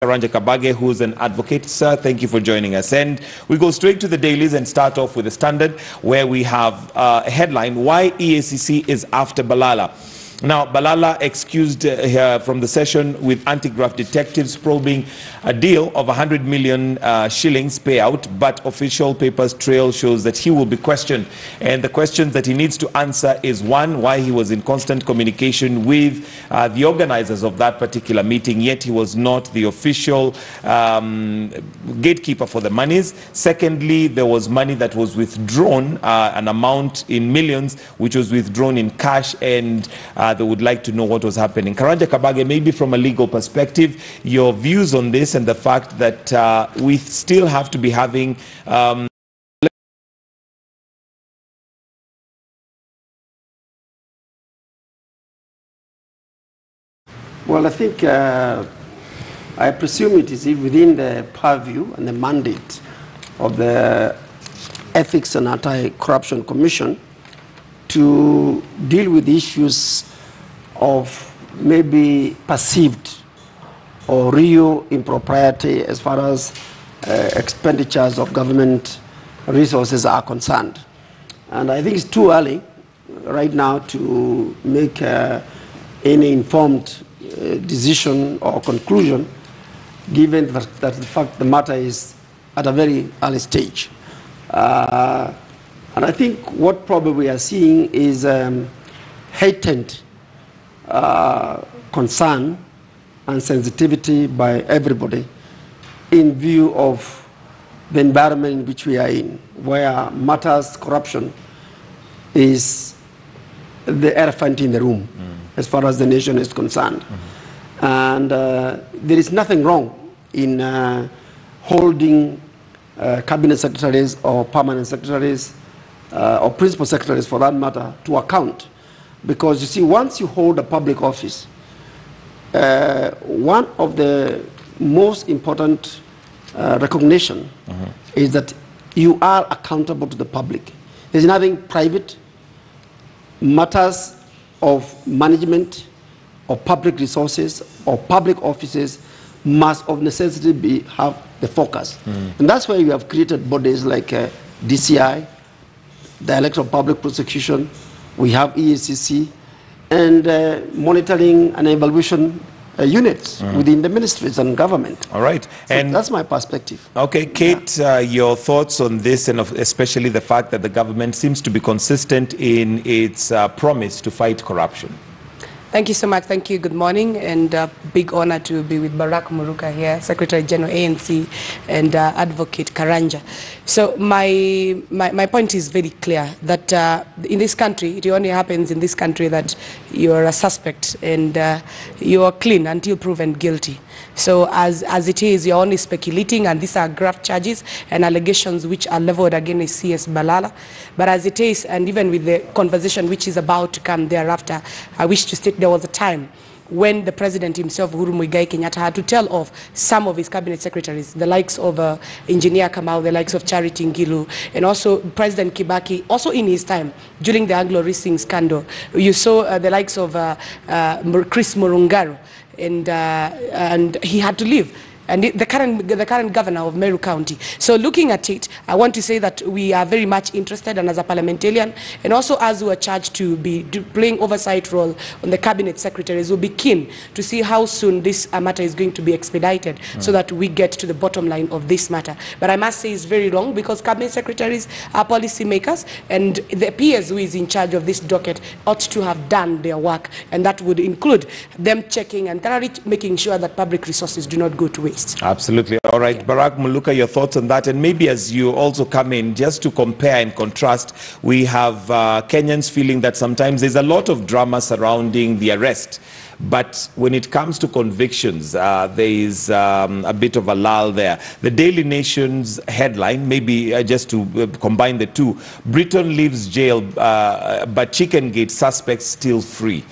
Karanja Kabage, who's an advocate. Sir, thank you for joining us. And we go straight to the dailies and start off with the Standard, where we have a headline, why EACC is after Balala. Now, Balala excused from the session with anti-graft detectives probing a deal of 100 million shillings payout, but official papers trail shows that he will be questioned. And the questions that he needs to answer is, one, why he was in constant communication with the organizers of that particular meeting, yet he was not the official gatekeeper for the monies. Secondly, there was money that was withdrawn, an amount in millions, which was withdrawn in cash, and they would like to know what was happening. Karanja Kabage, maybe from a legal perspective, your views on this and the fact that we still have to be having Well, I think I presume it is within the purview and the mandate of the Ethics and Anti-Corruption Commission to deal with issues of maybe perceived or real impropriety as far as expenditures of government resources are concerned. And I think it's too early right now to make any informed decision or conclusion, given that the fact the matter is at a very early stage. And I think what probably we are seeing is heightened concern and sensitivity by everybody in view of the environment in which we are in, where matters corruption is the elephant in the room as far as the nation is concerned. And there is nothing wrong in holding cabinet secretaries or permanent secretaries or principal secretaries for that matter to account. Because you see, once you hold a public office, one of the most important recognition is that you are accountable to the public. There's nothing private. Matters of management or public resources or public offices must of necessity have the focus. And that's why we have created bodies like DCI, Director of Public Prosecution, we have EACC, and monitoring and evaluation units within the ministries and government. All right. So and that's my perspective. Okay, Kate, your thoughts on this, and especially the fact that the government seems to be consistent in its promise to fight corruption. Thank you so much. Thank you. Good morning, and big honor to be with Barak Muruka here, Secretary General ANC, and Advocate Karanja. So my point is very clear that in this country, it only happens in this country that you are a suspect and you are clean until proven guilty. So as it is, you're only speculating, and these are graft charges and allegations which are leveled against CS Balala. But as it is, and even with the conversation which is about to come thereafter, I wish to state there was a time when the president himself, Uhuru Muigai Kenyatta, had to tell off some of his cabinet secretaries, the likes of Engineer Kamau, the likes of Charity Ngilu, and also President Kibaki, also in his time, during the Anglo-Racing scandal. You saw the likes of Chris Murungaro, and he had to leave. And the current governor of Meru County. So looking at it, I want to say that we are very much interested, and as a parliamentarian, and also as we are charged to be playing oversight role on the cabinet secretaries, we'll be keen to see how soon this matter is going to be expedited so that we get to the bottom line of this matter. But I must say it's very long, because cabinet secretaries are policy makers, and the PS who is in charge of this docket ought to have done their work, and that would include them checking and thoroughly making sure that public resources do not go to waste. Absolutely. All right, Barak Muluka, your thoughts on that, and maybe as you also come in, just to compare and contrast, we have Kenyans feeling that sometimes there's a lot of drama surrounding the arrest, but when it comes to convictions, there is a bit of a lull there. The Daily Nation's headline, maybe just to combine the two, Britain leaves jail, but Chicken Gate suspects still free.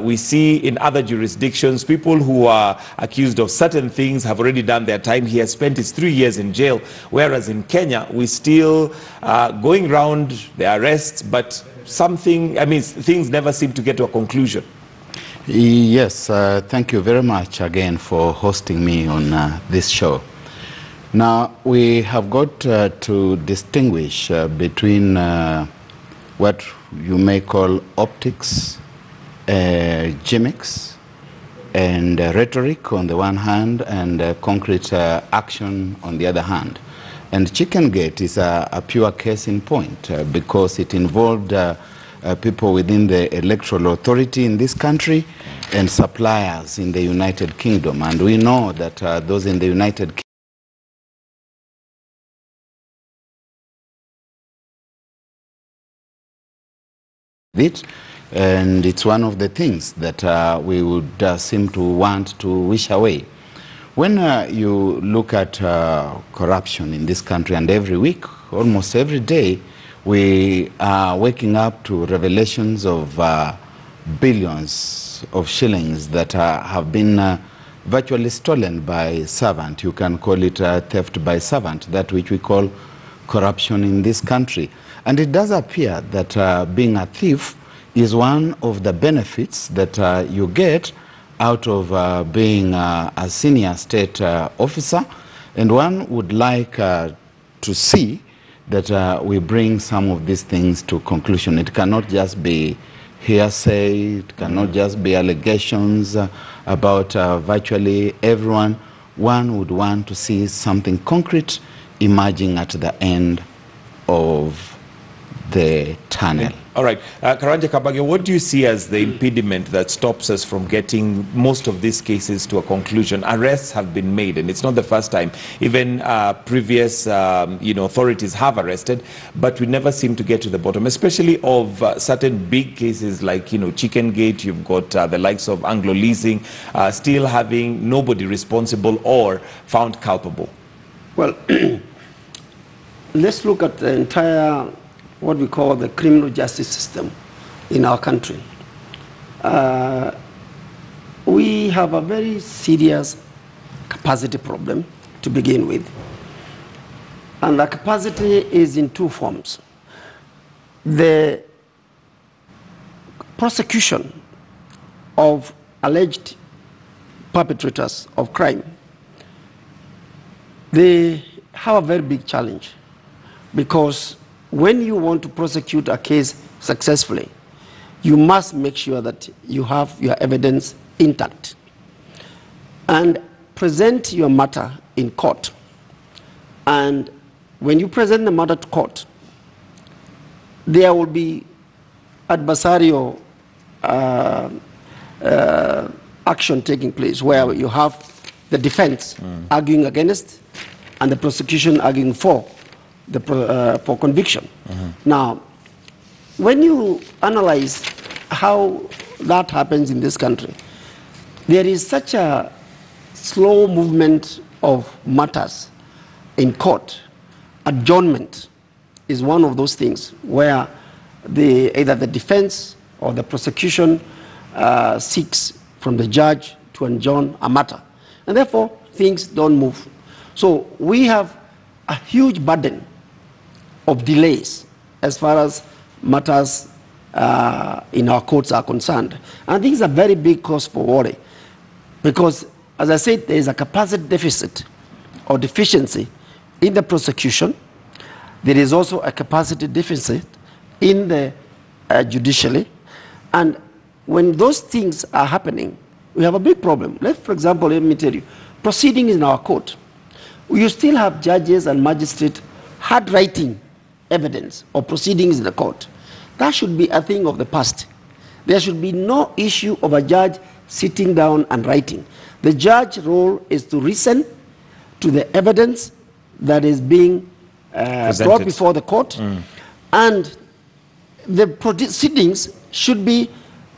We see in other jurisdictions, people who are accused of certain things have already done their time. He has spent his 3 years in jail, whereas in Kenya, we still going around the arrests, but things never seem to get to a conclusion. Yes, thank you very much again for hosting me on this show. Now, we have got to distinguish between what you may call optics, gimmicks, and rhetoric on the one hand, and concrete action on the other hand. And Chicken Gate is a pure case in point because it involved people within the electoral authority in this country and suppliers in the United Kingdom. And we know that those in the United Kingdom it, and it's one of the things that we would seem to want to wish away. When you look at corruption in this country, and every week, almost every day, we are waking up to revelations of billions of shillings that have been virtually stolen by servant. You can call it theft by servant, that which we call corruption in this country. And it does appear that being a thief is one of the benefits that you get out of being a senior state officer. And one would like to see that we bring some of these things to conclusion. It cannot just be hearsay, it cannot just be allegations about virtually everyone. One would want to see something concrete emerging at the end of the tunnel. All right. Karanja Kabage, what do you see as the impediment that stops us from getting most of these cases to a conclusion? Arrests have been made, and it's not the first time. Even previous authorities have arrested, but we never seem to get to the bottom, especially of certain big cases like, Chicken Gate. You've got the likes of Anglo Leasing still having nobody responsible or found culpable. Well, let's look at the entire what we call the criminal justice system in our country. We have a very serious capacity problem to begin with. And the capacity is in two forms. The prosecution of alleged perpetrators of crime, they have a very big challenge, because when you want to prosecute a case successfully, you must make sure that you have your evidence intact and present your matter in court. And when you present the matter to court, there will be adversarial action taking place, where you have the defense arguing against and the prosecution arguing for conviction. Now, when you analyze how that happens in this country, there is such a slow movement of matters in court. Adjournment is one of those things where either the defense or the prosecution seeks from the judge to adjourn a matter, and therefore things don't move. So we have a huge burden of delays as far as matters in our courts are concerned. And this is a very big cause for worry, because, as I said, there is a capacity deficit or deficiency in the prosecution. There is also a capacity deficit in the judiciary. And when those things are happening, we have a big problem. For example, let me tell you, proceedings in our court, you still have judges and magistrates handwriting evidence or proceedings in the court. That should be a thing of the past. There should be no issue of a judge sitting down and writing. The judge's role is to listen to the evidence that is being brought before the court, and the proceedings should be,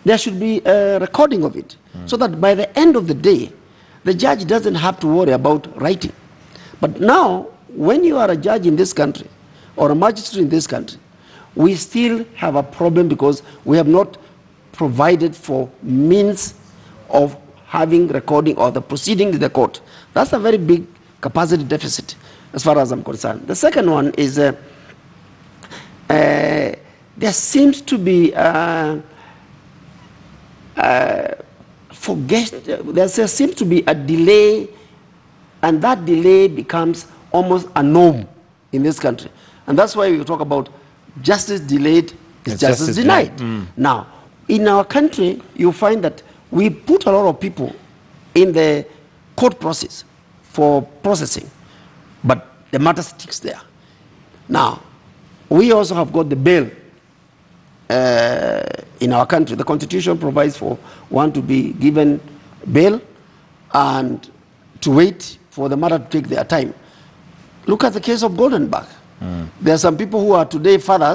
there should be a recording of it, so that by the end of the day, the judge doesn't have to worry about writing. But now, when you are a judge in this country, or a magistrate in this country, we still have a problem because we have not provided for means of having recording or the proceedings in the court. That's a very big capacity deficit as far as I'm concerned. The second one is there seems to be there seems to be a delay, and that delay becomes almost a norm in this country. And that's why we talk about justice delayed is justice denied. Now, in our country, you find that we put a lot of people in the court process for processing, but the matter sticks there. Now, we also have got the bail in our country. The Constitution provides for one to be given bail and to wait for the matter to take their time. Look at the case of Goldenberg. There are some people who are today fathers